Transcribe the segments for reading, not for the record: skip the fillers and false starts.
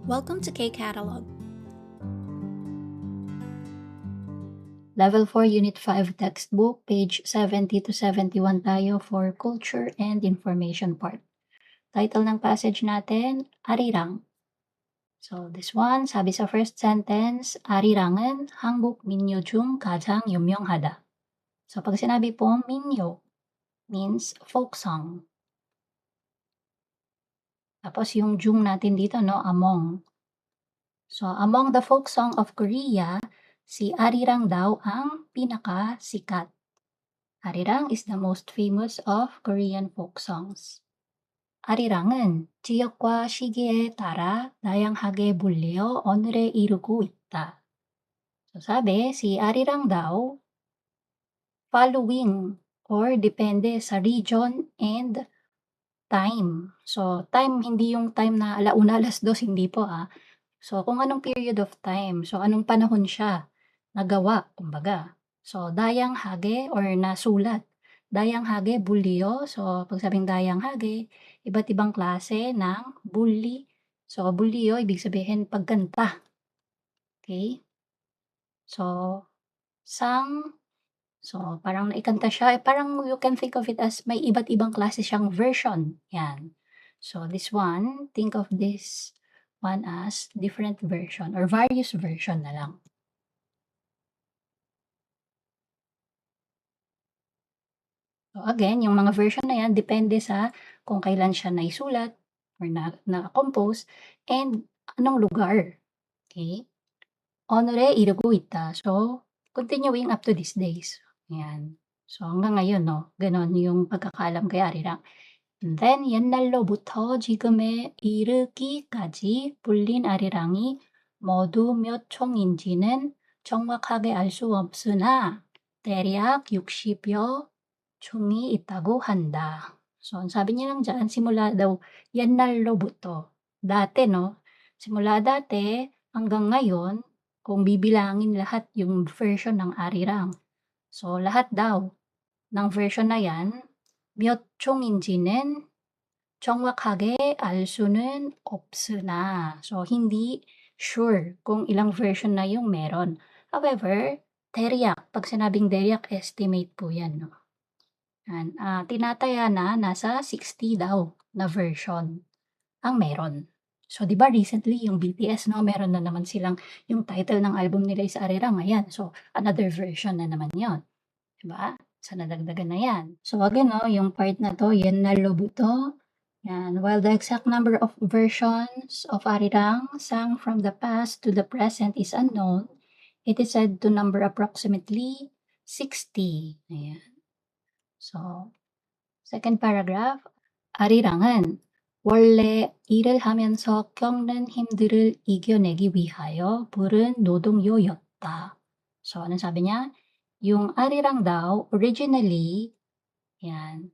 Welcome to K-Catalog. Level 4, Unit 5 textbook, page 70 to 71 tayo for culture and information part. Title ng passage natin, Arirang. So this one, sabi sa first sentence, Arirang은 한국 민요 중 가장 유명하다. So pag sinabi pong 민요 means folk song. Tapos yung 중 natin dito, no, among. So among the folk song of Korea, si Arirang daw ang pinakasikat. Arirang is the most famous of Korean folk songs. 아리랑은 지역과 시기에 따라 다양하게 불려 오늘에 이르고 있다. So sabi, si Arirang daw, following or depende sa region and time. So time, hindi yung time na 1:00, 2:00, hindi po So kung anong period of time, so anong panahon siya nagawa, kumbaga. So dayang hage or nasulat. Dayang hage, bulyo. So pag sabing dayang hage, iba't ibang klase ng bully. So bulyo, ibig sabihin pagkanta. Okay? So sang, so parang naikanta siya, parang you can think of it as may iba't ibang klase siyang version. Yan. So this one, think of this one as different version or various version na lang. So again, yung mga version na yan, depende sa kung kailan siya naisulat or na-compose and anong lugar. Okay? 오늘에 이르고 있다. So, continuing up to these days. Ayan. So, hanggang ngayon, no? Ganon yung pagkakaalam kay Arirang. And then, 옛날로부터 지금에 이르기까지 불린 아리랑이 모두 몇 총인지는 정확하게 알 수 없으나 대략 60여 총이 있다고 한다. So, ang sabi niya lang dyan, simula daw, 옛날로부터. Dati, no? Simula dati hanggang ngayon, kung bibilangin lahat yung version ng Arirang. So, lahat daw ng version na yan, 몇 총인지는 정확하게 알 수는 없으나. So, hindi sure kung ilang version na yung meron. However, teriyak, pag sinabing teriyak, estimate po yan, no? Yan, tinataya na nasa 60 daw na version ang meron. So, di ba recently yung BTS, no, meron na naman silang yung title ng album nila is Arirang, ayan. So, another version na naman yon, di ba? So, nadagdagan na yan. So, again, no, yung part na to, yan na lobuto. Yan. While the exact number of versions of Arirang sang from the past to the present is unknown, it is said to number approximately 60. Ayan. So, second paragraph, 아리랑은 원래 일을 하면서 겪는 힘들을 이겨내기 위하여 부른 노동요였다. So, ano sabi niya? Yung arirang daw, originally, yan,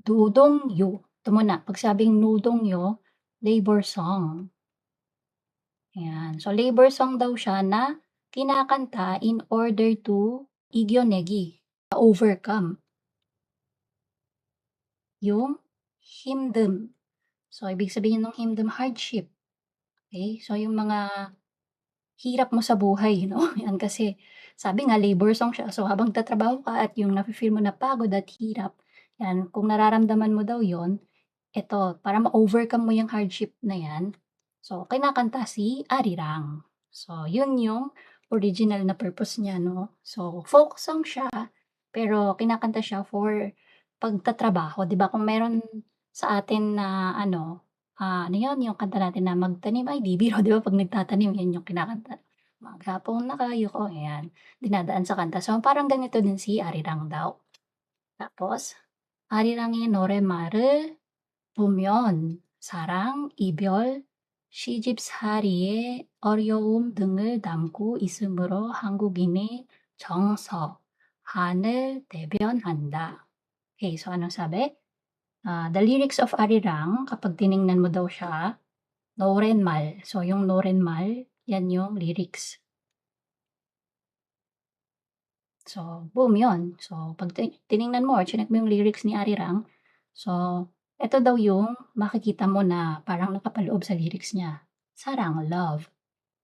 노동요. Ito muna, pag sabing 노동요, labor song. Yan. So, labor song daw siya na kinakanta in order to 이겨내기, overcome yung 힘듦. So, ibig sabihin ng 힘듦, hardship. Okay? So, yung mga hirap mo sa buhay, no? Yan kasi, sabi nga, labor song siya. So, habang tatrabaho ka at yung nafe-feel mo na pagod at hirap, yan, kung nararamdaman mo daw yon, eto, para ma-overcome mo yung hardship na yan, so, kinakanta si Arirang. So, yun yung original na purpose niya, no? So, folk song siya, pero kinakanta siya for pagtatrabaho, 'di ba? Kung meron sa atin na ano yun, yung kanta natin na magtanim ay di biro, 'di ba? Pag nagtatanim, yan yung kinakanta. Maghapon na kayo ko, ayan, dinadaan sa kanta. So, parang ganito din si Arirang daw. Tapos, 아리랑의 노랫말을 보면 사랑, 이별, 시집살이의 어려움 등을 담고 있으므로 한국인의 정서한을 대변한다. Okay, so anong sabi? The lyrics of Arirang, kapag tiningnan mo daw siya, 노랫말. So yung 노랫말, yan yung lyrics. So, boom, yun. So, pag tiningnan mo or chinek mo yung lyrics ni Arirang, so, Ito daw yung makikita mo na parang nakapaloob sa lyrics niya. Sarang, love.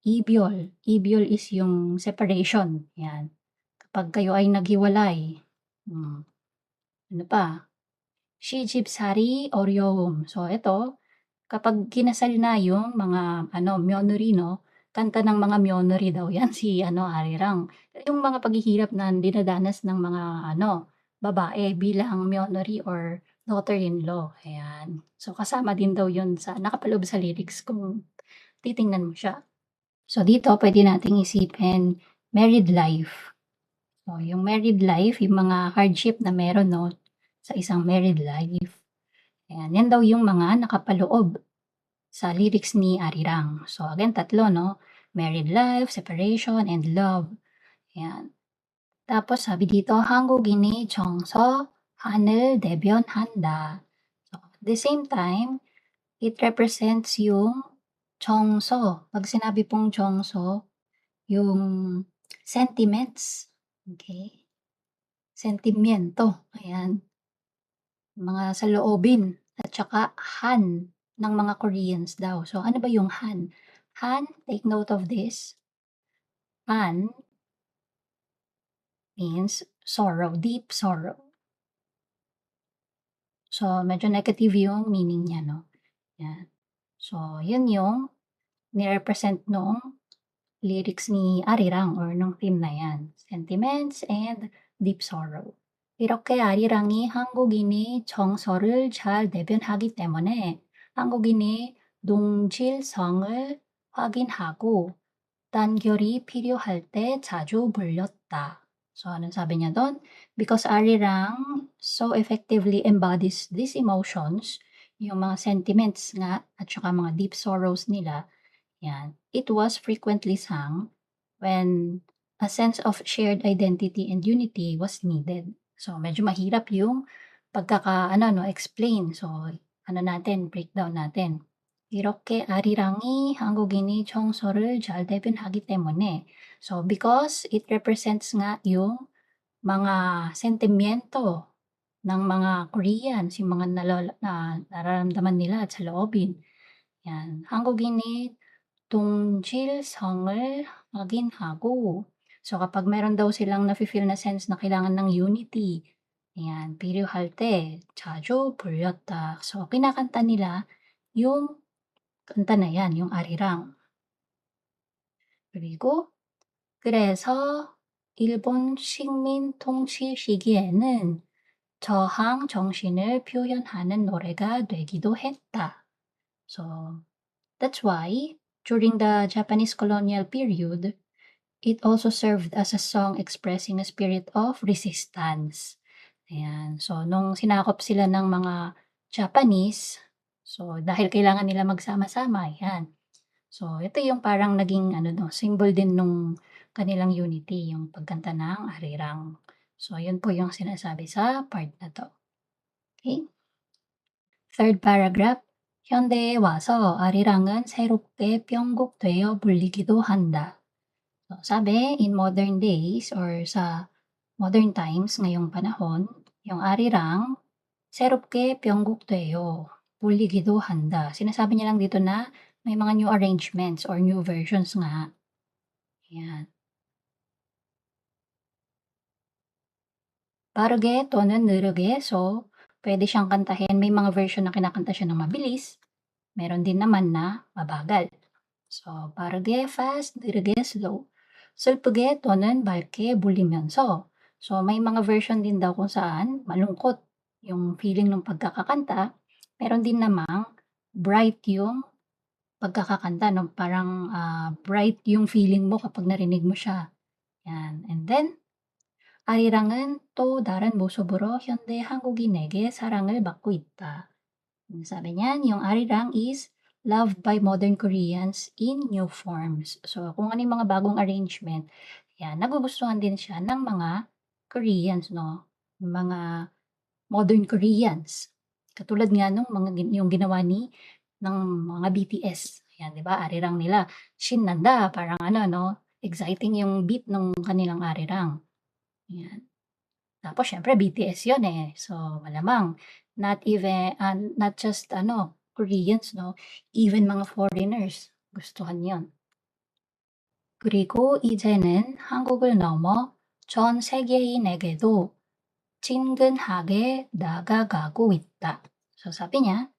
Ibyol. Ibyol is yung separation. Yan. Kapag kayo ay naghiwalay. Hmm. Ano pa? Shijibsari Oryom. So, ito, kapag kinasal na yung mga Myeonuri 'no, kanta ng mga Myeonuri daw 'yan si Arirang. Yung mga paghihirap na dinadanas ng mga babae bilang Myeonuri or daughter-in-law, ayan. So, kasama din daw 'yun sa nakapaloob sa lyrics kung titingnan mo siya. So, dito puwede nating isipin married life. So, yung married life, yung mga hardship na meron 'no, sa isang married life, ayan, 'yan daw yung mga nakapaloob sa lyrics ni Arirang. So again, tatlo 'no, married life, separation, and love. Ayan. Tapos sabi dito, 한국인이 정서, 한을 대변한다. So, at the same time, it represents yung 정서. Pag sinabi pong 정서, yung sentiments. Okay? Sentimiento. Ayan. Mga saloobin at saka Han ng mga Koreans daw. So, ano ba yung Han? Han, take note of this. Han means sorrow, deep sorrow. So, medyo negative yung meaning niya, no? Yan. So, yun yung ni-represent nung lyrics ni Arirang or nung theme na yan. Sentiments and deep sorrow. 이렇게 아리랑이 한국인이 정서를 잘 대변하기 때문에 한국인이 동질성을 확인하고 단결이 필요할 때 자주 불렸다. So, anong sabi niya doon? Because Arirang so effectively embodies these emotions, yung mga sentiments nga at saka mga deep sorrows nila, yan. It was frequently sung when a sense of shared identity and unity was needed. So, medyo mahirap yung explain. So, breakdown natin. 이렇게 아리랑이 한국인이 정서를 잘 대변하기 때문에. So, because it represents nga yung mga sentimiento ng mga Koreans, yung mga nararamdaman nila at saloobin. Yan. 한국인이 동질성을 확인하고. So, kapag meron daw silang nafi-feel na sense na kailangan ng unity, ayan, 필요할 때 자주 불렸다. So, kinakanta nila yung kanta na yan, yung Arirang. 그리고 그래서 일본 식민 통치 시기에는 저항 정신을 표현하는 노래가 되기도 했다. So, that's why during the Japanese colonial period, it also served as a song expressing a spirit of resistance. Ayan. So, nung sinakop sila ng mga Japanese, so dahil kailangan nila magsama-sama, ayan. So, ito yung parang naging symbol din nung kanilang unity, yung pagkanta ng Arirang. So, yun po yung sinasabi sa part na to. Okay? Third paragraph. 현대에 와서 아리랑은 새롭게 편곡되어 불리기도 한다. So, sabi, in modern days or sa modern times, ngayong panahon, yung arirang 새롭게 편곡돼요. 불리기도 한다. Sinasabi niya lang dito na may mga new arrangements or new versions nga. Yan. 빠르게 또는 느르게. So, pwede siyang kantahin. May mga version na kinakanta siya ng mabilis. Meron din naman na mabagal. So, 빠르게, fast, 느르게, slow. 슬프게 또는 밝게 불리면서. So, may mga version din daw kung saan malungkot yung feeling ng pagkakakanta. Meron din namang bright yung pagkakakanta, no? Parang bright yung feeling mo kapag narinig mo siya. Yan. And then, 아리랑은 또 다른 모습으로 현대 한국인에게 사랑을 받고 있다. Sabi niyan, yung arirang is loved by modern Koreans in new forms. So, kung ano yung mga bagong arrangement, yan, nagugustuhan din siya ng mga Koreans, no? Mga modern Koreans. Katulad nga nung yung ginawa ng mga BTS. Yan, di ba? Arirang nila. Shinanda, parang no? Exciting yung beat ng kanilang arirang. Yan. Tapos siyempre BTS 'yun, eh. So, malamang not just Koreans 'no, even mga foreigners gustuhan 'yun. 그리고 이제는 한국을 넘어 전 세계인에게도 친근하게 다가가고 있다. So sabi niya,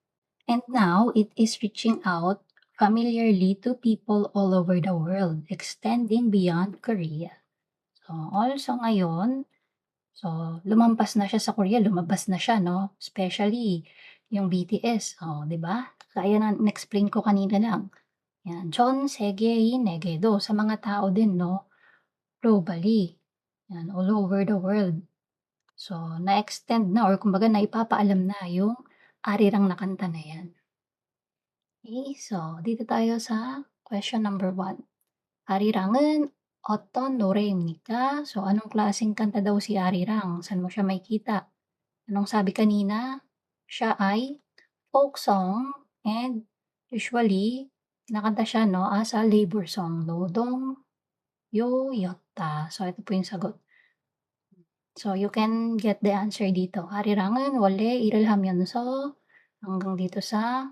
and now it is reaching out familiarly to people all over the world, extending beyond Korea. So also ngayon, so lumampas na siya sa Korea, lumabas na siya 'no, especially yung BTS, oh, 'di ba? Gaya ng in-explain ko kanina lang, 'yan, 전 세계인에게도 sa mga tao din 'no, globally, 'yan, all over the world. So na-extend na or kumbaga naipapaalam na yung arirang na kanta na 'yan. Okay, so dito tayo sa question number 1. Arirang은 어떤 노래입니까? So anong klaseng kanta daw si Arirang? Saan mo siya makikita? Anong sabi kanina? Siya ay folk song and usually kinakanta siya 'no, as a labor song. 노동 요였다. So ito po yung sagot. So you can get the answer dito. 아리랑은 원래 일을 하면서 hanggang dito sa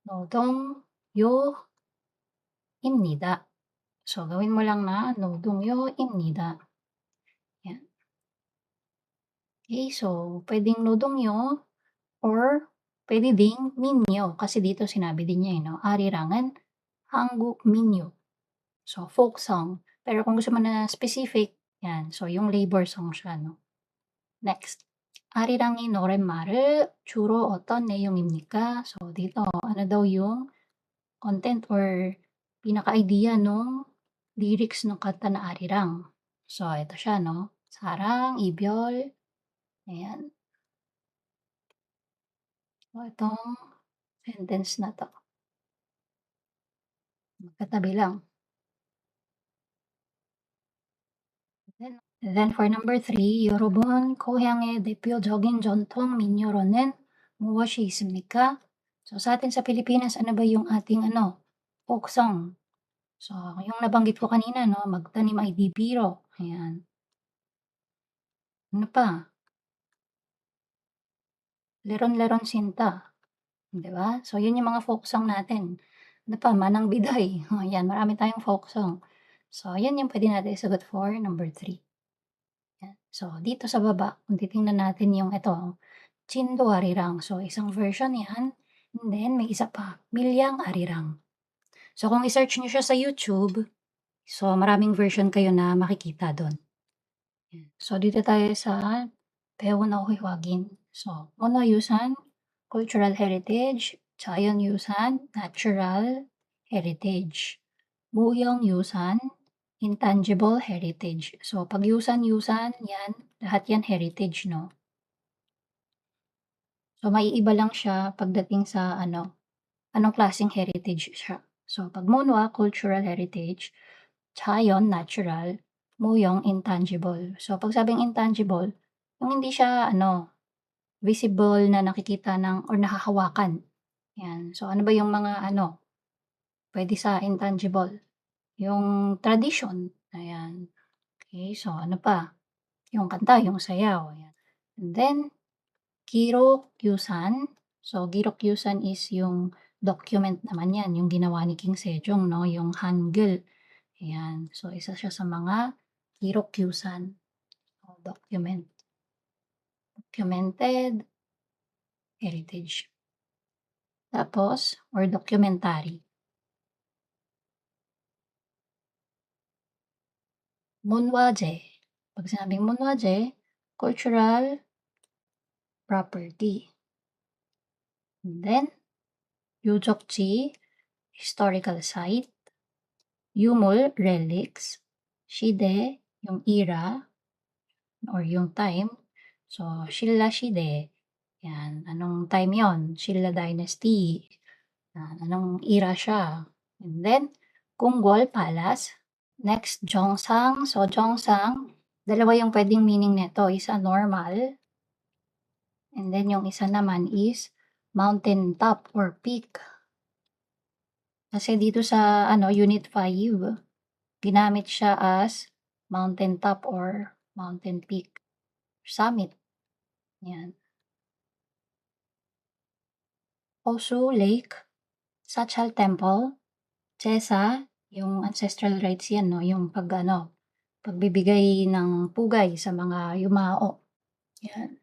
노동요입니다. So gawin mo lang na 노동요입니다. Yan. Okay, so puwedeng 노동요 or puwede ding 민요 kasi dito sinabi din niya, eh, 'no, 아리랑은 한국 민요. So folk song. Pero kung gusto mo na specific, yan, so yung labor song siya 'no. Next, 아리랑이 노랫말을 주로 어떤 내용입니까? So dito, ano daw yung content or pinaka-idea nung lyrics nung kanta na Arirang. So ito siya 'no, sarang, ibyol, ayan. So itong sentence na 'to, magkatabi lang. Then for number 3, 여러분 고향의 대표적인 전통 민요로는 무엇이 있습니까? So sa atin sa Pilipinas, ano ba yung ating folk song? So yung nabanggit ko kanina 'no, magtanim ay di biro, ayan. Ano pa? Leron-leron sinta, 'di ba? So yun yung mga folk song natin. Ano pa? Manang Biday, oh, yan marami tayong folk song. So yan yung puwede natin isagot for number 3. Yan. So dito sa baba kung titingnan natin yung ito, Chindo Arirang. So isang version 'yan, and then may isa pa, Milyang Arirang. So kung i-search niyo siya sa YouTube, so maraming version kayo na makikita dun. Yan. So dito tayo sa 배우나후이확인. So 문화유산, cultural heritage, 자연유산, natural heritage. 무형유산, intangible heritage. So 'pag yusan-yusan, yan, lahat yan heritage 'no. So maiiba lang siya pagdating sa anong klaseng heritage siya. So 'pag Munwa, cultural heritage, Chayon, natural, Muyong, intangible. So 'pag sabing intangible, yung hindi siya visible na nakikita ng or nahahawakan, 'yan. So ano ba yung mga puwede sa intangible? Yung tradition, ayan. Okay, so ano pa? Yung kanta, yung sayaw, ayan. And then Girokyusan. So Girokyusan is yung document naman 'yan, yung ginawa ni King Sejong 'no, yung Hangul, ayan. So isa siya sa mga Girokyusan, o documented heritage. Tapos or documentary. 문화재. 'Pag sinabing 문화재, cultural property. And then 유적지, historical site. 유물, relics. 시대, yung era or yung time. So Shilla 시대, 'yan, anong time 'yon? Shilla dynasty, anong era siya. And then Kunggol Palace. Next, Gyeongsang. So Gyeongsang, dalawa yung puwedeng meaning nito, isa normal, and then yung isa naman is mountain top or peak. Kasi dito sa unit 5, ginamit siya as mountain top or mountain peak. summit, 'yan. Osu Lake, Sachal Temple, Chesa, yung ancestral rites 'yan 'no, yung pag-ano, pagbibigay ng pugay sa mga yumao, 'yan.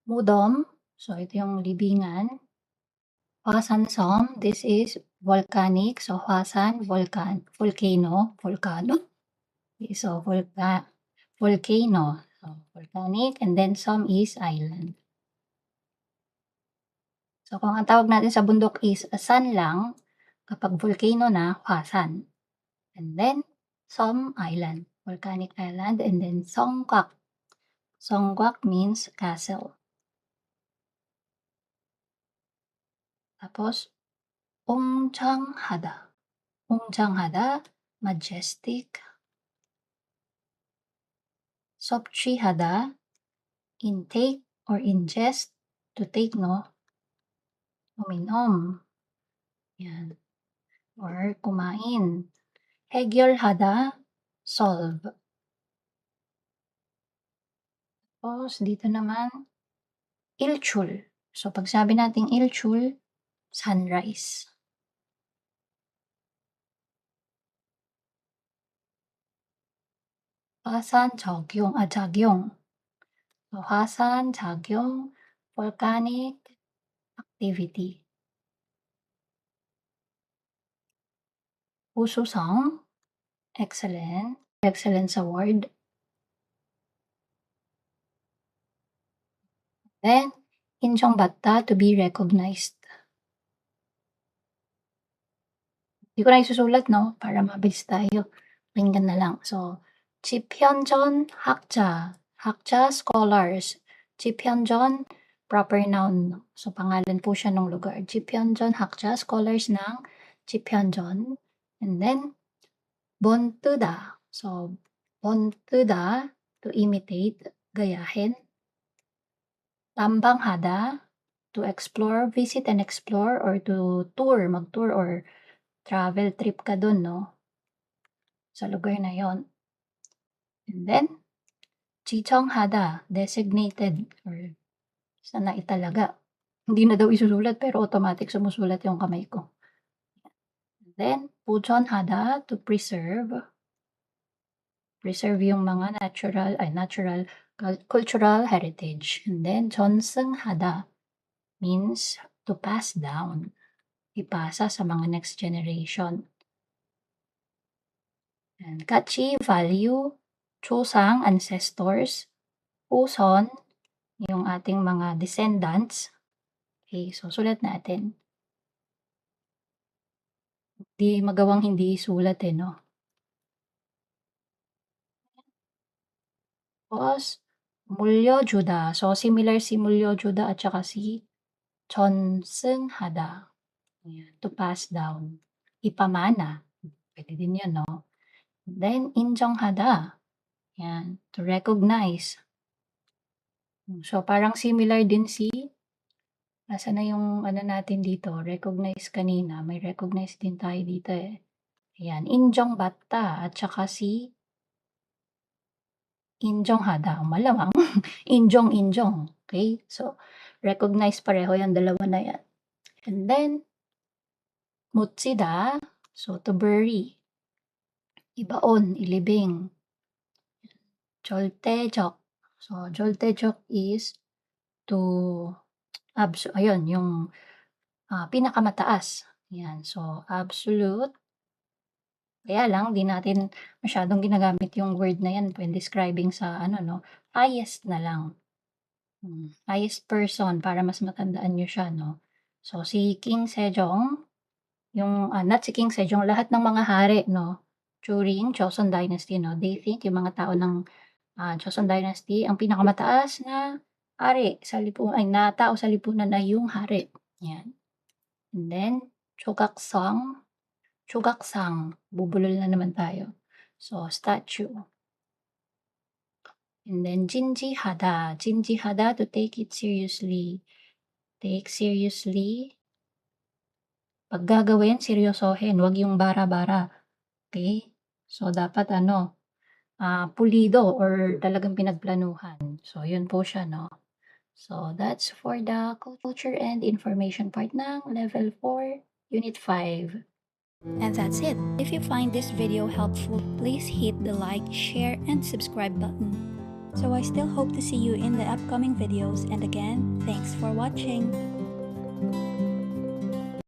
Mudom, so ito yung libingan. Hwasansom, this is volcanic, so Hwasan, volcano. Okay, so volcano, so volcanic, and then Som is island. So kung ang tawag natin sa bundok is San lang, kapag volcano na, Hwasan. And then Som island, volcanic island, and then Songkak. Songkak means castle. Tapos Ongjanghada. Ongjanghada, majestic. Sopchihada, intake or ingest, to take 'no, uminom, 'yan, or kumain. Hegyalhada, solve. Tapos dito naman, Ilchul. So 'pag sabi nating Ilchul, sunrise. Hwasan Jagyong. So Hwasan Jagyong, volcanic activity. Ususong, excellence award. Then Injeongbatta, to be recognized. Di ko na isusulat 'no, para mabilis tayo, pakinggan na lang. So, Jipyeonjeon Hakja, Hakja scholars. Jipyeonjeon, proper noun, so pangalan po siya nung lugar. Jipyeonjeon Hakja, scholars ng Jipyeonjeon. And then Bontuda, so Bontuda, to imitate, gayahin. Tambanghada, to explore, visit and explore, or to tour, mag-tour or travel trip ka dun 'no, sa lugar na yon. And then Jicheonghada, designated or saan na italaga. Hindi na daw isusulat pero automatic sumusulat yung kamay ko. And then Pucheonghada, to preserve. Preserve yung mga natural cultural heritage. And then Jeonseonghada means to pass down, ipasa sa mga next generation. And Kachi, value. Chosang, ancestors. Puson, yung ating mga descendants. Okay, so sulat natin. Di magawang hindi isulat eh, no? Tapos, Mulyojuda. So, similar si Mulyojuda at saka si Chonseonghada. Ayan, to pass down. Ipamana. Pwede din yun, no? Then, Injeonghada. Yan, to recognize. So, parang similar din si, nasa na yung ano natin dito, recognize kanina. May recognize din tayo dito eh. Ayan, Injeongbatta at saka si Injeonghada. Malamang Injong. Okay? So, recognize pareho yung dalawa na yan. And then, Mutsida, so to bury. Ibaon, ilibing. Joltejok. So, Joltejok is to ayun, yung pinakamataas. Yan. So, absolute. Kaya lang, di natin masyadong ginagamit yung word na yan when describing sa highest na lang. Highest person para mas matandaan nyo siya, no? So, si King Sejong, not si King Sejong, lahat ng mga hari, no? During Joseon Dynasty, no? They think yung mga tao ng Joseon Dynasty, ang pinakamataas na hari na tao sa lipunan ay yung hari. Yan. And then, Chogaksang, bubulol na naman tayo. So, statue. And then, Jinjihada, to take it seriously. Take seriously. Pag gagawin, seryosohin, wag yung bara-bara. Okay? So, dapat pulido or talagang pinagplanuhan. So, yun po siya, no? So, that's for the culture and information part ng Level 4, Unit 5. And that's it. If you find this video helpful, please hit the like, share, and subscribe button. So I still hope to see you in the upcoming videos, and again, thanks for watching.